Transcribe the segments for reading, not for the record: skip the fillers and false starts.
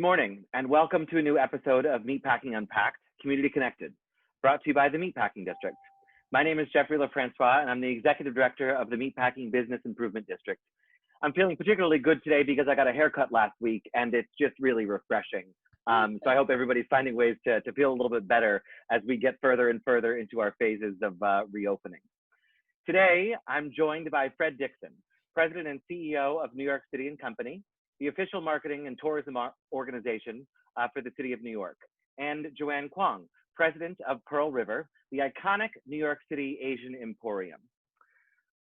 Morning, and welcome to a new episode of Meatpacking Unpacked, Community Connected, brought to you by the Meatpacking District. My name is Jeffrey LeFrancois, and I'm the Executive Director of the Meatpacking Business Improvement District. I'm feeling particularly good today because I got a haircut last week, and it's just really refreshing. So I hope everybody's finding ways to feel a little bit better as we get further and further into our phases of reopening. Today, I'm joined by Fred Dixon, President and CEO of New York City Company, the official marketing and tourism organization for the city of New York, and Joanne Kwong, president of Pearl River, the iconic New York City Asian Emporium.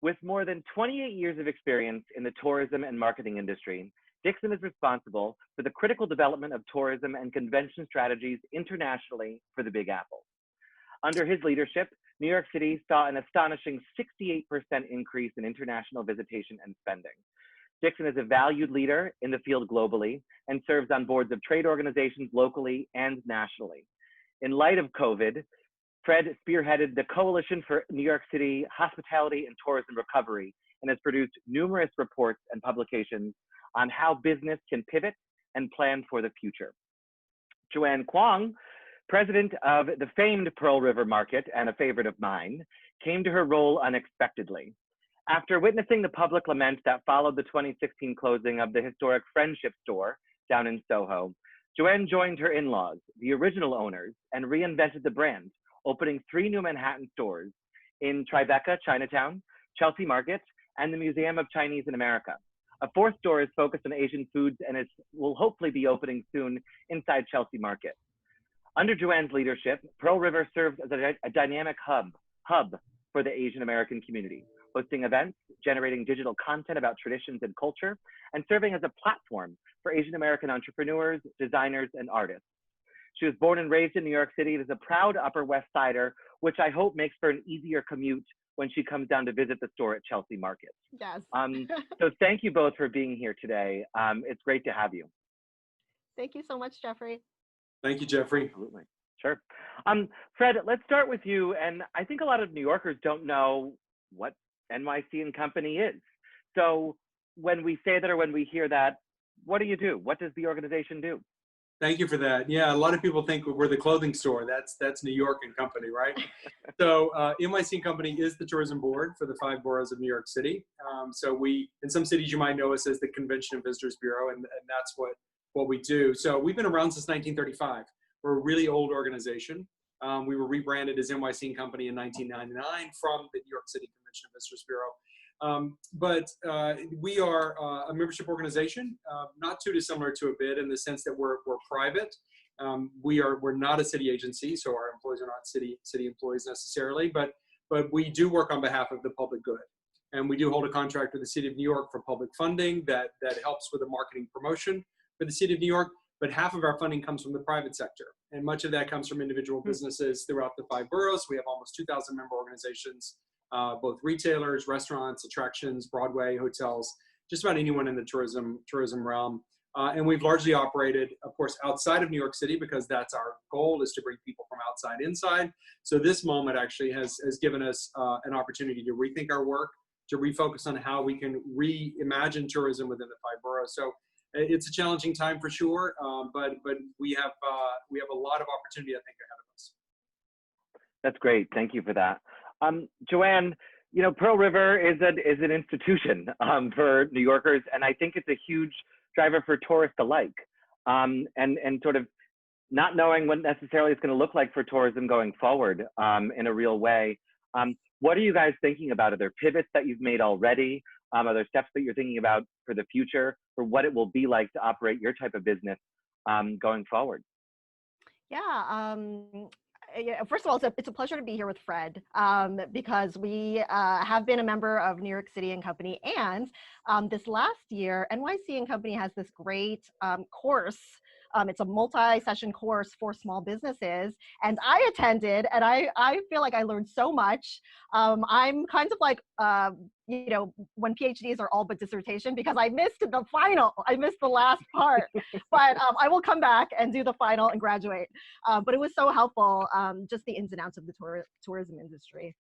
With more than 28 years of experience in the tourism and marketing industry, Dixon is responsible for the critical development of tourism and convention strategies internationally for the Big Apple. Under his leadership, New York City saw an astonishing 68% increase in international visitation and spending. Dixon is a valued leader in the field globally and serves on boards of trade organizations locally and nationally. In light of COVID, Fred spearheaded the Coalition for New York City Hospitality and Tourism Recovery and has produced numerous reports and publications on how business can pivot and plan for the future. Joanne Kwong, president of the famed Pearl River Market and a favorite of mine, came to her role unexpectedly. After witnessing the public lament that followed the 2016 closing of the historic Friendship store down in Soho, Joanne joined her in-laws, the original owners, and reinvented the brand, opening 3 new Manhattan stores in Tribeca, Chinatown, Chelsea Market, and the Museum of Chinese in America. A 4th store is focused on Asian foods and will hopefully be opening soon inside Chelsea Market. Under Joanne's leadership, Pearl River serves as a dynamic hub for the Asian American community, hosting events, generating digital content about traditions and culture, and serving as a platform for Asian American entrepreneurs, designers, and artists. She was born and raised in New York City and is a proud Upper West Sider, which I hope makes for an easier commute when she comes down to visit the store at Chelsea Market. Yes. So thank you both for being here today. It's great to have you. Thank you so much, Jeffrey. Thank you, Jeffrey. Absolutely. Sure. Fred, let's start with you. And I think a lot of New Yorkers don't know what NYC Company is. So when we say that or when we hear that, what do you do? What does the organization do? Thank you for that. Yeah, a lot of people think we're the clothing store. That's New York Company, right? So NYC Company is the tourism board for the 5 boroughs of New York City. So we, in some cities, you might know us as the Convention and Visitors Bureau, and that's what we do. So we've been around since 1935. We're a really old organization. We were rebranded as NYC Company in 1999 from the New York City Convention and Visitors Bureau. But we are a membership organization, not too dissimilar to a bid in the sense that we're private. We're not a city agency, so our employees are not city employees necessarily, but we do work on behalf of the public good. And we do hold a contract with the City of New York for public funding that helps with the marketing promotion for the City of New York. But half of our funding comes from the private sector. And much of that comes from individual businesses throughout the 5 boroughs. We have almost 2,000 member organizations, both retailers, restaurants, attractions, Broadway, hotels, just about anyone in the tourism realm. And we've largely operated, of course, outside of New York City because that's our goal, is to bring people from outside inside. So this moment actually has given us an opportunity to rethink our work, to refocus on how we can reimagine tourism within the 5 boroughs. So it's a challenging time for sure, but we have a lot of opportunity, I think, ahead of us. That's great. Thank you for that. Joanne, you know, Pearl River is an institution for New Yorkers, and I think it's a huge driver for tourists alike. And sort of not knowing what necessarily it's going to look like for tourism going forward in a real way. What are you guys thinking about? Are there pivots that you've made already? Are there steps that you're thinking about for the future, for what it will be like to operate your type of business going forward? Yeah. First of all, it's a pleasure to be here with Fred because we have been a member of New York City Company, and this last year, NYC Company has this great course. It's a multi-session course for small businesses, and I attended, and I feel like I learned so much. I'm kind of like, you know, when PhDs are all but dissertation, because I missed the final. I missed the last part, but I will come back and do the final and graduate. But it was so helpful, just the ins and outs of the tourism industry.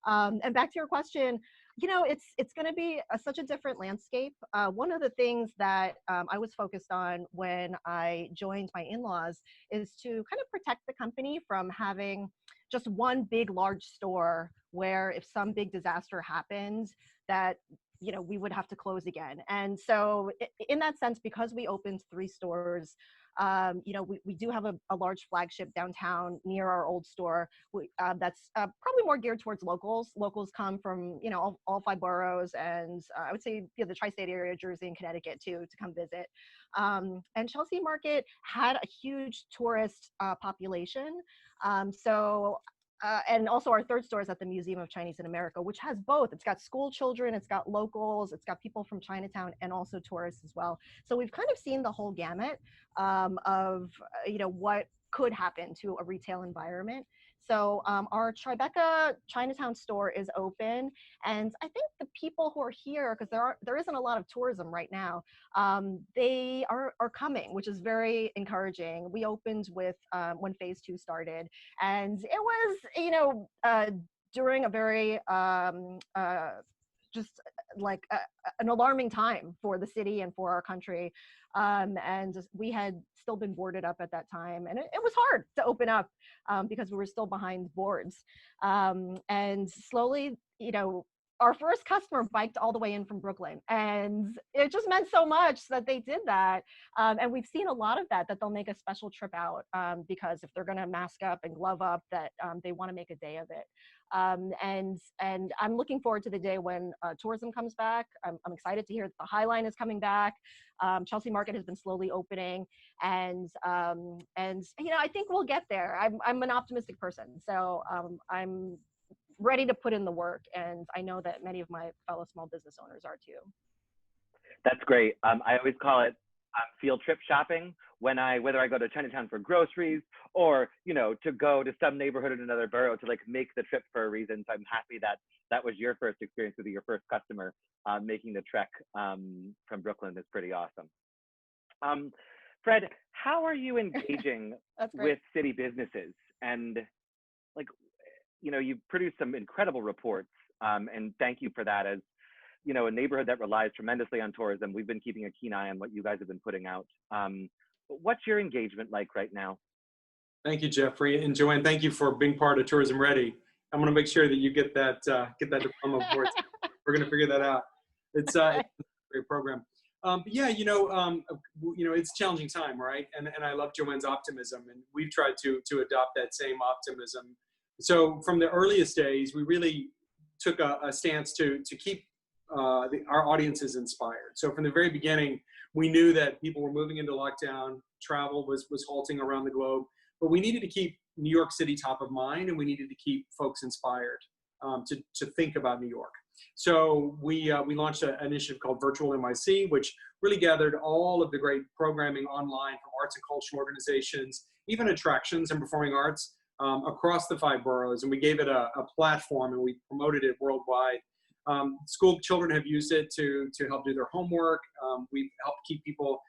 And back to your question, It's going to be such a different landscape. One of the things that I was focused on when I joined my in-laws is to kind of protect the company from having just one big, large store where if some big disaster happened, that we would have to close again. And so in that sense, because we opened 3 stores, we do have a large flagship downtown near our old store. That's probably more geared towards locals. Locals come from, all 5 boroughs, and I would say the tri-state area, Jersey and Connecticut too, to come visit. And Chelsea Market had a huge tourist population. And also our 3rd store is at the Museum of Chinese in America, which has both. It's got school children, it's got locals, it's got people from Chinatown, and also tourists as well. So we've kind of seen the whole gamut of what could happen to a retail environment. So our Tribeca Chinatown store is open, and I think the people who are here, because there isn't a lot of tourism right now, they are coming, which is very encouraging. We opened with when phase 2 started, and it was during a very just like an alarming time for the city and for our country. And we had still been boarded up at that time. And it was hard to open up because we were still behind boards. And slowly, our first customer biked all the way in from Brooklyn. And it just meant so much that they did that. And we've seen a lot of that they'll make a special trip out because if they're going to mask up and glove up, that they want to make a day of it. And I'm looking forward to the day when tourism comes back. I'm excited to hear that the High Line is coming back. Chelsea Market has been slowly opening, and I think we'll get there. I'm an optimistic person, so I'm ready to put in the work, and I know that many of my fellow small business owners are too. That's great. I always call it field trip shopping whether I go to Chinatown for groceries or to go to some neighborhood in another borough to make the trip for a reason. So I'm happy that was your first experience with your first customer making the trek from Brooklyn. Is pretty awesome. Fred, how are you engaging with city businesses? And you've produced some incredible reports, and thank you for that. As a neighborhood that relies tremendously on tourism, we've been keeping a keen eye on what you guys have been putting out. What's your engagement like right now? Thank you, Jeffrey. And Joanne, thank you for being part of Tourism Ready. I'm going to make sure that you get that diploma for it. We're going to figure that out. It's a great program. Yeah, it's a challenging time, right? And I love Joanne's optimism, and we've tried to adopt that same optimism. So from the earliest days, we really took a stance to keep our audiences inspired. So from the very beginning, we knew that people were moving into lockdown, travel was halting around the globe, but we needed to keep New York City top of mind, and we needed to keep folks inspired to think about New York. So we launched an initiative called Virtual NYC, which really gathered all of the great programming online from arts and cultural organizations, even attractions and performing arts across the 5 boroughs, and we gave it a platform, and we promoted it worldwide. School children have used it to help do their homework. We've helped keep people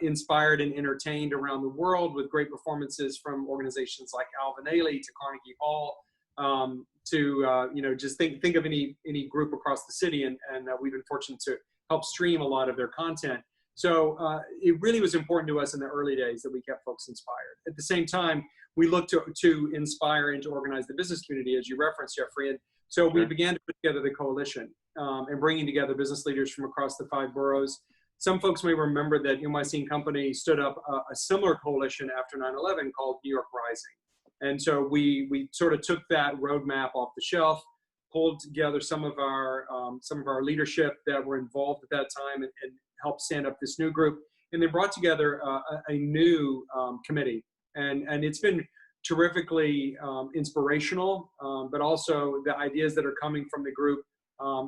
inspired and entertained around the world with great performances from organizations like Alvin Ailey to Carnegie Hall, to just think of any group across the city, and we've been fortunate to help stream a lot of their content. So it really was important to us in the early days that we kept folks inspired. At the same time, we looked to inspire and to organize the business community, as you referenced, Jeffrey. And so we began to put together the coalition and bringing together business leaders from across the 5 boroughs. Some folks may remember that NYC Company stood up a similar coalition after 9/11 called New York Rising. And so we sort of took that roadmap off the shelf, pulled together some of our leadership that were involved at that time, and helped stand up this new group, and then brought together a new committee. And it's been terrifically inspirational, but also the ideas that are coming from the group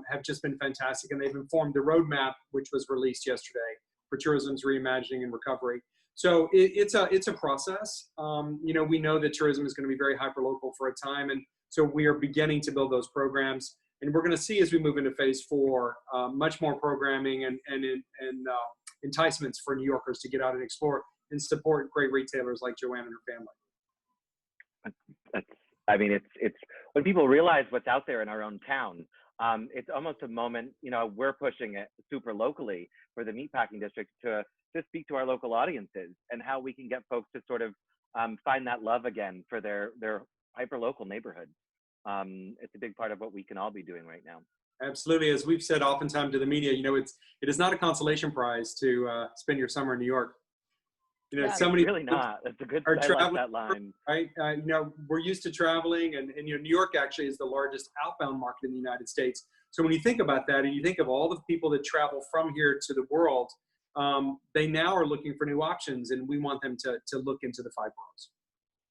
have just been fantastic, and they've informed the roadmap, which was released yesterday for tourism's reimagining and recovery. So it's a process. We know that tourism is going to be very hyperlocal for a time, and so we are beginning to build those programs. And we're going to see as we move into phase 4, much more programming and enticements for New Yorkers to get out and explore and support great retailers like Joanne and her family. It's when people realize what's out there in our own town, it's almost a moment, we're pushing it super locally for the meatpacking district to speak to our local audiences and how we can get folks to sort of find that love again for their hyper local neighborhood. It's a big part of what we can all be doing right now. Absolutely. As we've said oftentimes to the media, it is not a consolation prize to spend your summer in New York. Yeah, so many really not. That's a good. I like that line. Right. We're used to traveling, and New York actually is the largest outbound market in the United States. So when you think about that, and you think of all the people that travel from here to the world, they now are looking for new options, and we want them to look into the five boroughs.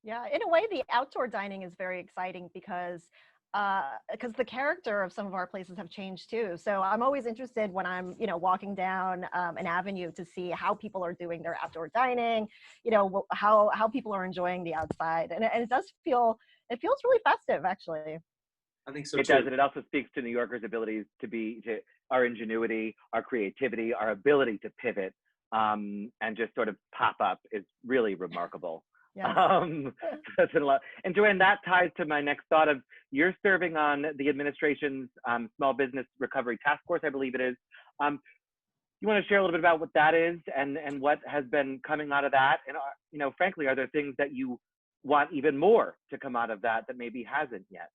Yeah, in a way, the outdoor dining is very exciting because the character of some of our places have changed too. So I'm always interested when I'm, walking down an avenue to see how people are doing their outdoor dining, how people are enjoying the outside. And it feels really festive, actually. I think so it too. does, and it also speaks to New Yorkers' abilities to our ingenuity, our creativity, our ability to pivot, and just sort of pop up is really remarkable. Yeah. That's a lot. And Joanne, that ties to my next thought of you're serving on the administration's Small Business Recovery Task Force, I believe it is. You want to share a little bit about what that is and what has been coming out of that? And frankly, are there things that you want even more to come out of that maybe hasn't yet?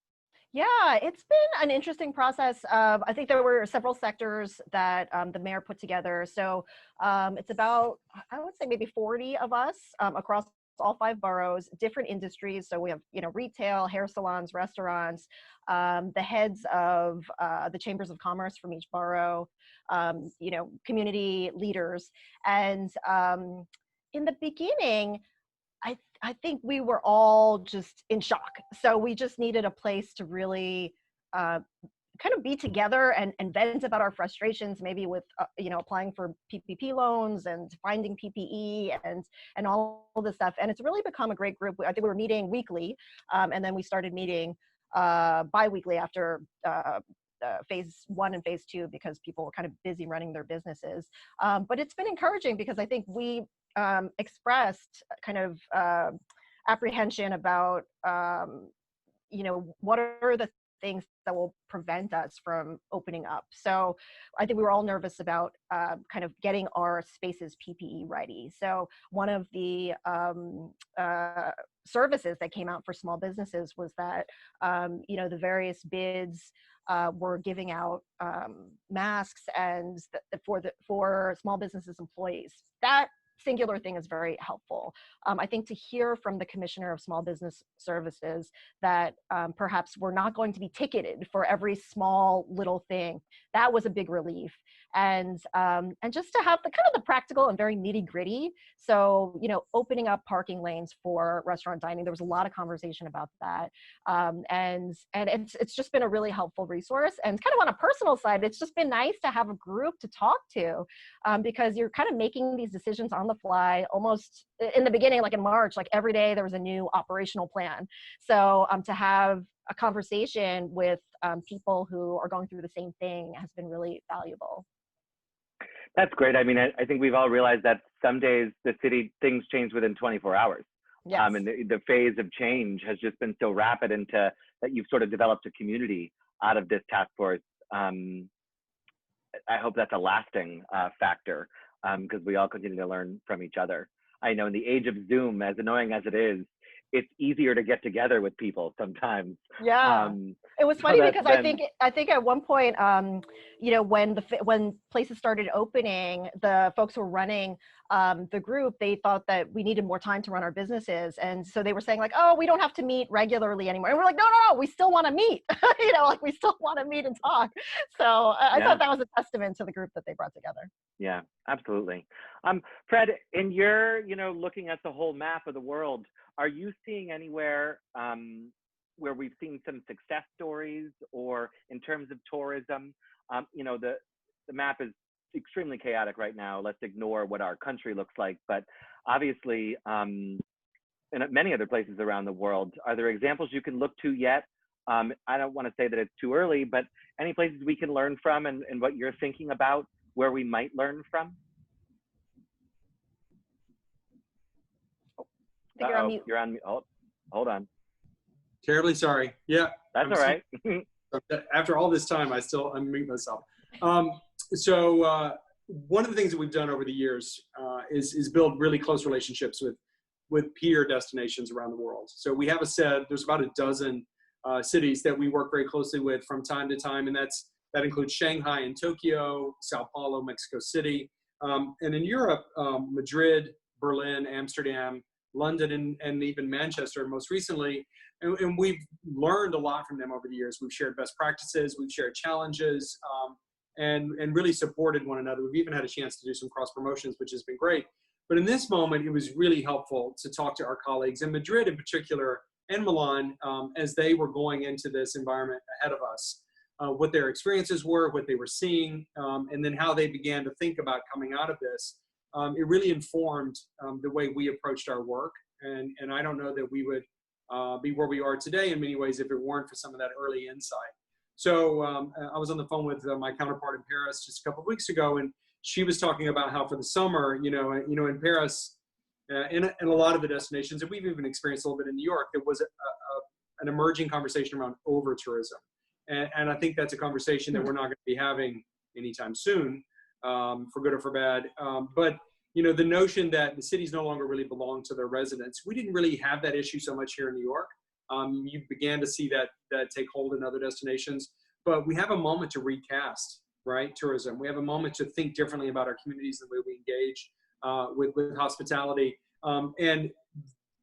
Yeah, it's been an interesting process. I think there were several sectors that the mayor put together. So it's about, I would say maybe 40 of us across all five boroughs, different industries. So we have, retail, hair salons, restaurants, the heads of the chambers of commerce from each borough, community leaders. And in the beginning, I think we were all just in shock. So we just needed a place to really kind of be together and vent about our frustrations, maybe with, applying for PPP loans and finding PPE and all this stuff. And it's really become a great group. I think we were meeting weekly, and then we started meeting bi-weekly after phase 1 and phase 2 because people were kind of busy running their businesses. But it's been encouraging because I think we expressed kind of apprehension about, what are the things that will prevent us from opening up. So I think we were all nervous about kind of getting our spaces PPE ready. So one of the services that came out for small businesses was that, the various bids were giving out masks and for small businesses employees. That singular thing is very helpful. I think to hear from the Commissioner of Small Business Services that perhaps we're not going to be ticketed for every small little thing, that was a big relief. And just to have the practical and very nitty gritty. So, opening up parking lanes for restaurant dining, there was a lot of conversation about that. And it's just been a really helpful resource. And kind of on a personal side, it's just been nice to have a group to talk to because you're kind of making these decisions on the fly. Almost in the beginning, like in March, like every day there was a new operational plan. So to have a conversation with people who are going through the same thing has been really valuable. That's great. I mean, I think we've all realized that some days things change within 24 hours. Yes. And the phase of change has just been so rapid that you've sort of developed a community out of this task force. I hope that's a lasting factor because we all continue to learn from each other. I know in the age of Zoom, as annoying as it is, it's easier to get together with people sometimes. Yeah. It was funny because I think at one point, when places started opening, the folks who were running the group, they thought that we needed more time to run our businesses. And so they were saying like, oh, we don't have to meet regularly anymore. And we're like, no, we still want to meet, we still want to meet and talk. So I thought that was a testament to the group that they brought together. Yeah, absolutely. Fred, in your, looking at the whole map of the world, are you seeing anywhere where we've seen some success stories or in terms of tourism? The map is extremely chaotic right now. Let's ignore what our country looks like. But obviously, in many other places around the world, are there examples you can look to yet? I don't want to say that it's too early, but any places we can learn from and what you're thinking about where we might learn from? I think you're on mute. You're on mute. Hold on. Terribly sorry. Yeah. That's all right. After all this time, I still unmute myself. One of the things that we've done over the years is build really close relationships with peer destinations around the world. So we have there's about a dozen cities that we work very closely with from time to time, and that includes Shanghai and Tokyo, Sao Paulo, Mexico City, and in Europe, Madrid, Berlin, Amsterdam, London, and even Manchester most recently. And we've learned a lot from them over the years. We've shared best practices, we've shared challenges, and really supported one another. We've even had a chance to do some cross promotions, which has been great. But in this moment, it was really helpful to talk to our colleagues in Madrid in particular and Milan as they were going into this environment ahead of us, what their experiences were, what they were seeing, and then how they began to think about coming out of this. It really informed the way we approached our work. And I don't know that we would be where we are today in many ways if it weren't for some of that early insight. So I was on the phone with my counterpart in Paris just a couple of weeks ago, and she was talking about how for the summer, in Paris, in a lot of the destinations, and we've even experienced a little bit in New York, there was an emerging conversation around over-tourism. And I think that's a conversation that we're not going to be having anytime soon, for good or for bad. But the notion that the cities no longer really belong to their residents, we didn't really have that issue so much here in New York. You began to see that take hold in other destinations, but we have a moment to recast, right? Tourism. We have a moment to think differently about our communities and the way we engage with hospitality. And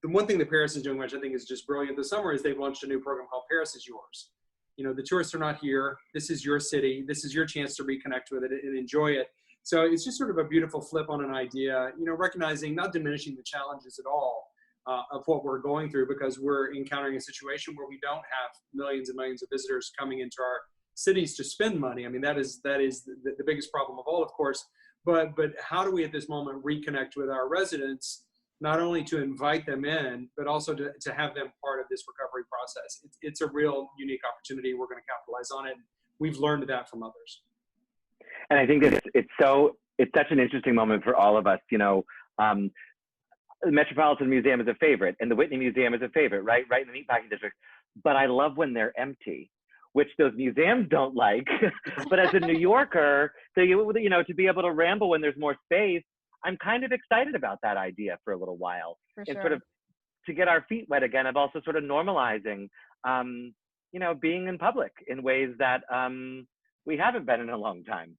the one thing that Paris is doing, which I think is just brilliant this summer, is they've launched a new program called Paris is Yours. The tourists are not here. This is your city. This is your chance to reconnect with it and enjoy it. So it's just sort of a beautiful flip on an idea, recognizing, not diminishing the challenges at all of what we're going through, because we're encountering a situation where we don't have millions and millions of visitors coming into our cities to spend money. I mean, that is the biggest problem of all, of course. But how do we at this moment reconnect with our residents, not only to invite them in, but also to have them part of this recovery process? It's a real unique opportunity. We're going to capitalize on it. We've learned that from others. And I think that it's such an interesting moment for all of us. The Metropolitan Museum is a favorite, and the Whitney Museum is a favorite, right in the Meatpacking District. But I love when they're empty, which those museums don't like. But as a New Yorker, to be able to ramble when there's more space, I'm kind of excited about that idea for a little while. For and sure. sort of to get our feet wet again, of also sort of normalizing, being in public in ways that we haven't been in a long time.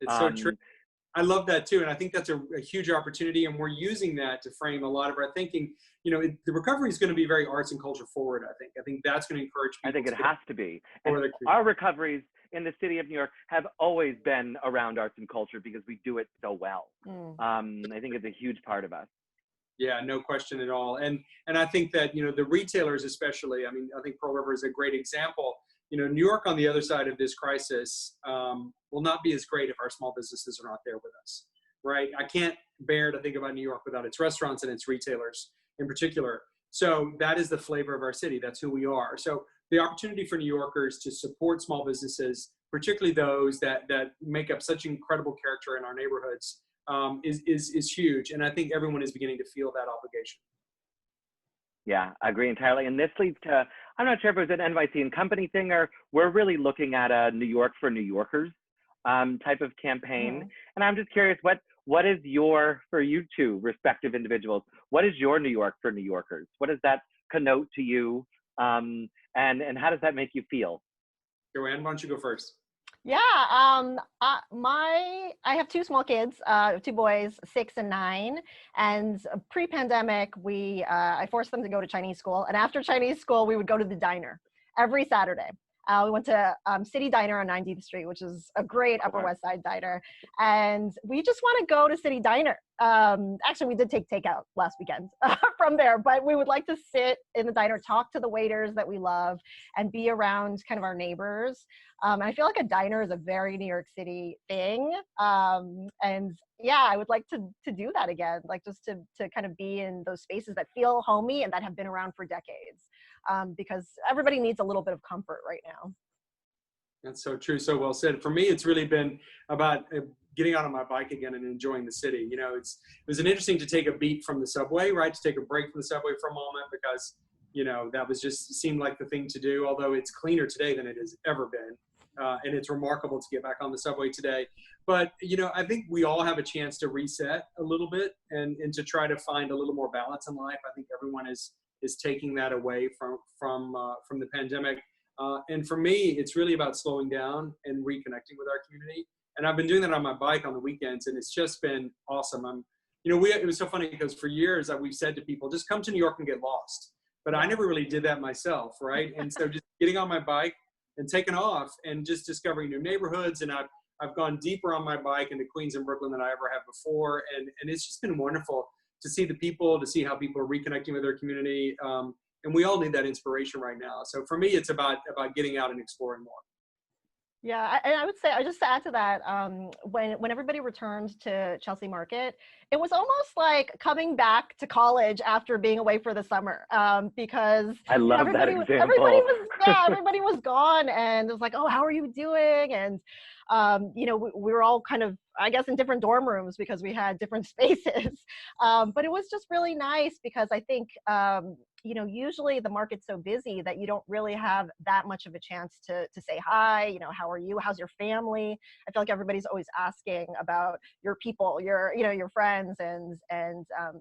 It's so true. I love that too. And I think that's a huge opportunity. And we're using that to frame a lot of our thinking. The recovery is going to be very arts and culture forward, I think. I think that's going to encourage people. I think it has to be. And our recoveries in the city of New York have always been around arts and culture because we do it so well. I think it's a huge part of us. Yeah, no question at all. And I think that, the retailers especially, I think Pearl River is a great example. New York on the other side of this crisis will not be as great if our small businesses are not there with us, right? I can't bear to think about New York without its restaurants and its retailers in particular. So that is the flavor of our city. That's who we are. So the opportunity for New Yorkers to support small businesses, particularly those that make up such incredible character in our neighborhoods, is huge. And I think everyone is beginning to feel that obligation. Yeah, I agree entirely. And this leads to, I'm not sure if it was an NYC Company thing, or we're really looking at a New York for New Yorkers type of campaign. And I'm just curious, what is for you two respective individuals, what is your New York for New Yorkers? What does that connote to you? And how does that make you feel? Joanne, why don't you go first? Yeah, I have two small kids, two boys, 6 and 9. And pre-pandemic, I forced them to go to Chinese school. And after Chinese school, we would go to the diner every Saturday. We went to City Diner on 90th Street, which is a great Upper West Side diner. And we just want to go to City Diner. Actually, we did take takeout last weekend from there, but we would like to sit in the diner, talk to the waiters that we love, and be around kind of our neighbors. And I feel like a diner is a very New York City thing. And yeah, I would like to do that again, like just to kind of be in those spaces that feel homey and that have been around for decades. Because everybody needs a little bit of comfort right now. That's so true. So well said. For me, it's really been about getting out on my bike again and enjoying the city. It was interesting to take a beat from the subway, right? To take a break from the subway for a moment, because that was just seemed like the thing to do, although it's cleaner today than it has ever been. And it's remarkable to get back on the subway today. But, I think we all have a chance to reset a little bit and to try to find a little more balance in life. I think everyone is taking that away from the pandemic. And for me, it's really about slowing down and reconnecting with our community. And I've been doing that on my bike on the weekends, and it's just been awesome. It was so funny because for years we've said to people, just come to New York and get lost. But I never really did that myself, right? And so just getting on my bike and taking off and just discovering new neighborhoods. And I've gone deeper on my bike into Queens and Brooklyn than I ever have before. And it's just been wonderful to see the people, to see how people are reconnecting with their community. And we all need that inspiration right now. So for me, it's about getting out and exploring more. Yeah, and I would say, just to add to that, when everybody returned to Chelsea Market, it was almost like coming back to college after being away for the summer, because I love that example. Everybody was gone, and it was like, oh, how are you doing? And we were all kind of, I guess, in different dorm rooms because we had different spaces, but it was just really nice because I think usually the market's so busy that you don't really have that much of a chance to say hi, how are you? How's your family? I feel like everybody's always asking about your people, your friends, and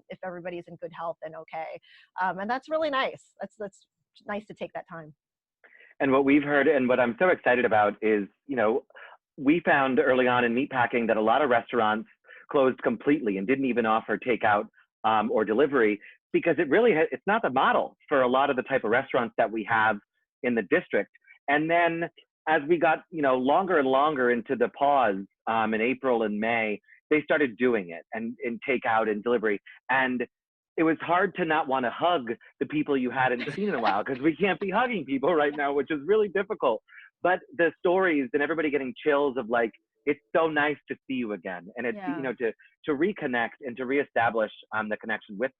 if everybody's in good health and okay. And that's really nice. That's nice to take that time. And what we've heard and what I'm so excited about is, we found early on in meatpacking that a lot of restaurants closed completely and didn't even offer takeout or delivery, because it's not the model for a lot of the type of restaurants that we have in the district. And then as we got, longer and longer into the pause in April and May, they started doing it and in takeout and delivery. And it was hard to not want to hug the people you hadn't seen in a while, because we can't be hugging people right now, which is really difficult. But the stories and everybody getting chills of like, it's so nice to see you again. And it's, to reconnect and to reestablish the connection with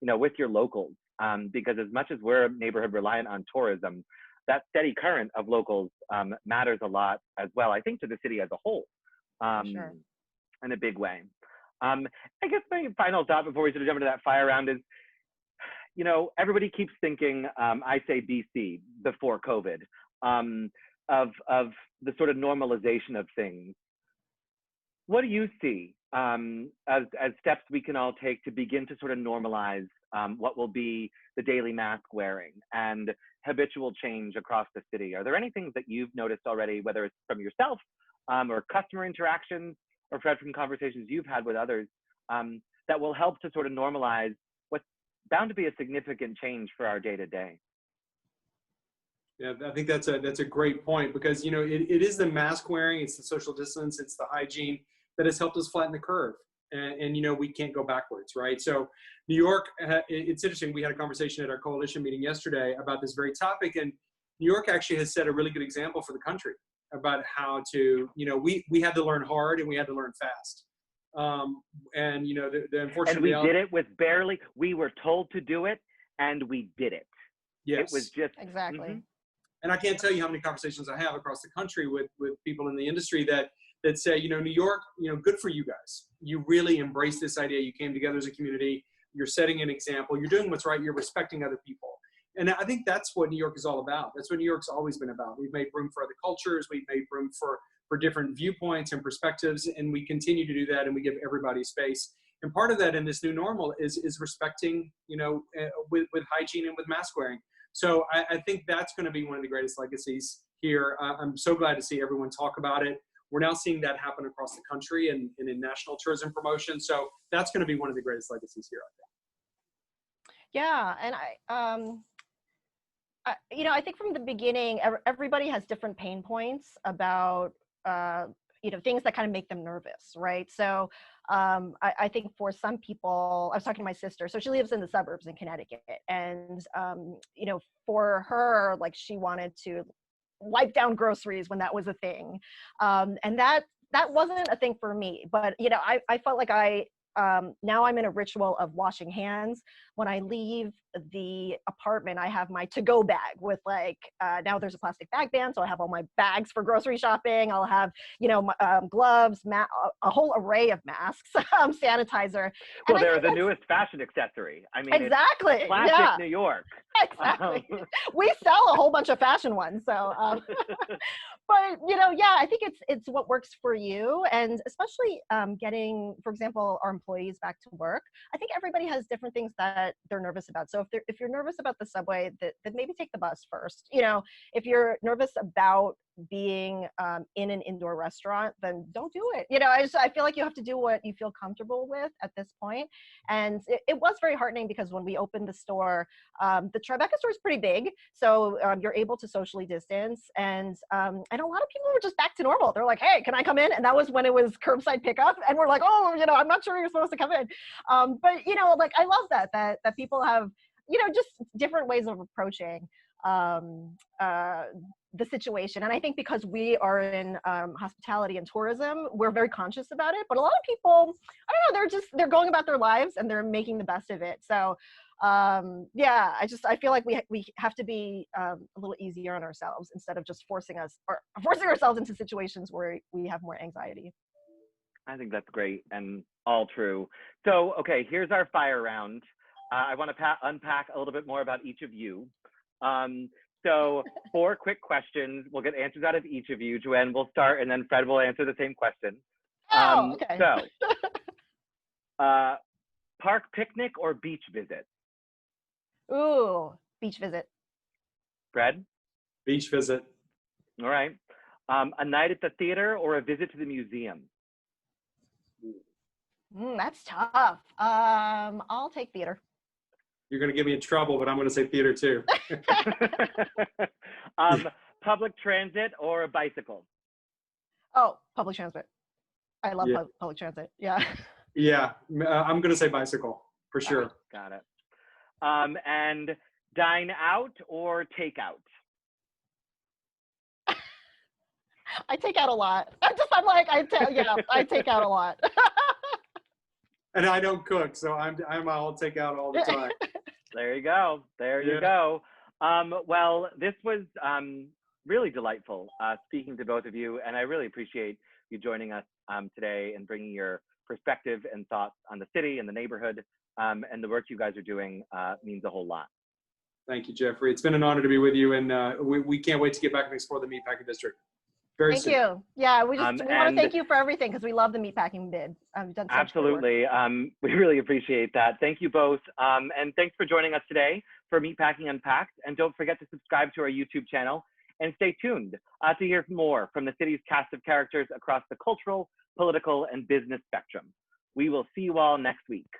with your locals. Because as much as we're a neighborhood reliant on tourism, that steady current of locals matters a lot as well, I think, to the city as a whole, Sure. in a big way. I guess my final thought before we sort of jump into that fire round is, everybody keeps thinking, I say BC, before COVID, of the sort of normalization of things. What do you see as steps we can all take to begin to sort of normalize what will be the daily mask wearing and habitual change across the city? Are there any things that you've noticed already, whether it's from yourself or customer interactions or from conversations you've had with others, that will help to sort of normalize what's bound to be a significant change for our day-to-day? Yeah, I think that's a great point, because it is the mask wearing, it's the social distance, it's the hygiene that has helped us flatten the curve, and we can't go backwards, right? So New York, it's interesting. We had a conversation at our coalition meeting yesterday about this very topic, and New York actually has set a really good example for the country about how to, we had to learn hard and we had to learn fast. And the unfortunate reality, we did it with we were told to do it and we did it. Yes. It was just exactly. Mm-hmm. And I can't tell you how many conversations I have across the country with people in the industry that say, New York, good for you guys. You really embrace this idea. You came together as a community. You're setting an example. You're doing what's right. You're respecting other people. And I think that's what New York is all about. That's what New York's always been about. We've made room for other cultures. We've made room for different viewpoints and perspectives. And we continue to do that. And we give everybody space. And part of that in this new normal is respecting, with hygiene and with mask wearing. So I think that's going to be one of the greatest legacies here. I'm so glad to see everyone talk about it. We're now seeing that happen across the country and in national tourism promotion. So that's going to be one of the greatest legacies here, I think. Yeah, and I think from the beginning, everybody has different pain points about things that kind of make them nervous, right? So I think for some people, I was talking to my sister, so she lives in the suburbs in Connecticut, and for her, like, she wanted to wipe down groceries when that was a thing, and that wasn't a thing for me. But I felt like now I'm in a ritual of washing hands. When I leave the apartment, I have my to-go bag with now there's a plastic bag ban, so I have all my bags for grocery shopping. I'll have, gloves, a whole array of masks, sanitizer. Well, they're the newest fashion accessory. I mean, exactly. it's classic New York. Exactly. We sell a whole bunch of fashion ones. So, but yeah, I think it's what works for you, and especially getting, for example, our employees back to work. I think everybody has different things that they're nervous about. So if you're nervous about the subway, that maybe take the bus first. If you're nervous about being in an indoor restaurant, then don't do it. I feel like you have to do what you feel comfortable with at this point. And it was very heartening because when we opened the store, the Tribeca store is pretty big, so you're able to socially distance, and a lot of people were just back to normal. They're like, hey, can I come in? And that was when it was curbside pickup, and we're like, oh, I'm not sure you're supposed to come in. But like, I love that people have just different ways of approaching the situation. And I think because we are in hospitality and tourism, we're very conscious about it. But a lot of people, I don't know, they're going about their lives and they're making the best of it. So yeah, I feel like we have to be a little easier on ourselves instead of just forcing ourselves into situations where we have more anxiety. I think that's great and all true. So, okay, here's our fire round. I want to unpack a little bit more about each of you. So 4 quick questions. We'll get answers out of each of you. Joanne will start, and then Fred will answer the same question. Okay. So, park picnic or beach visit? Ooh, beach visit. Fred? Beach visit. All right. A night at the theater or a visit to the museum? That's tough. I'll take theater. You're going to get me in trouble, but I'm going to say theater too. Public transit or a bicycle? Oh, public transit. I love public transit. Yeah. Yeah, I'm going to say bicycle for sure. Got it. And dine out or take out? I take out a lot. I take out a lot. And I don't cook, so I'll take out all the time. There you go. You go. Well, this was really delightful speaking to both of you, and I really appreciate you joining us today and bringing your perspective and thoughts on the city and the neighborhood, and the work you guys are doing means a whole lot. Thank you, Jeffrey. It's been an honor to be with you, and we can't wait to get back and explore the Meatpacking District. Thank you. Yeah, we want to thank you for everything because we love the meatpacking bid. You've done such absolutely. Good work. We really appreciate that. Thank you both. And thanks for joining us today for Meatpacking Unpacked. And don't forget to subscribe to our YouTube channel and stay tuned to hear more from the city's cast of characters across the cultural, political, and business spectrum. We will see you all next week.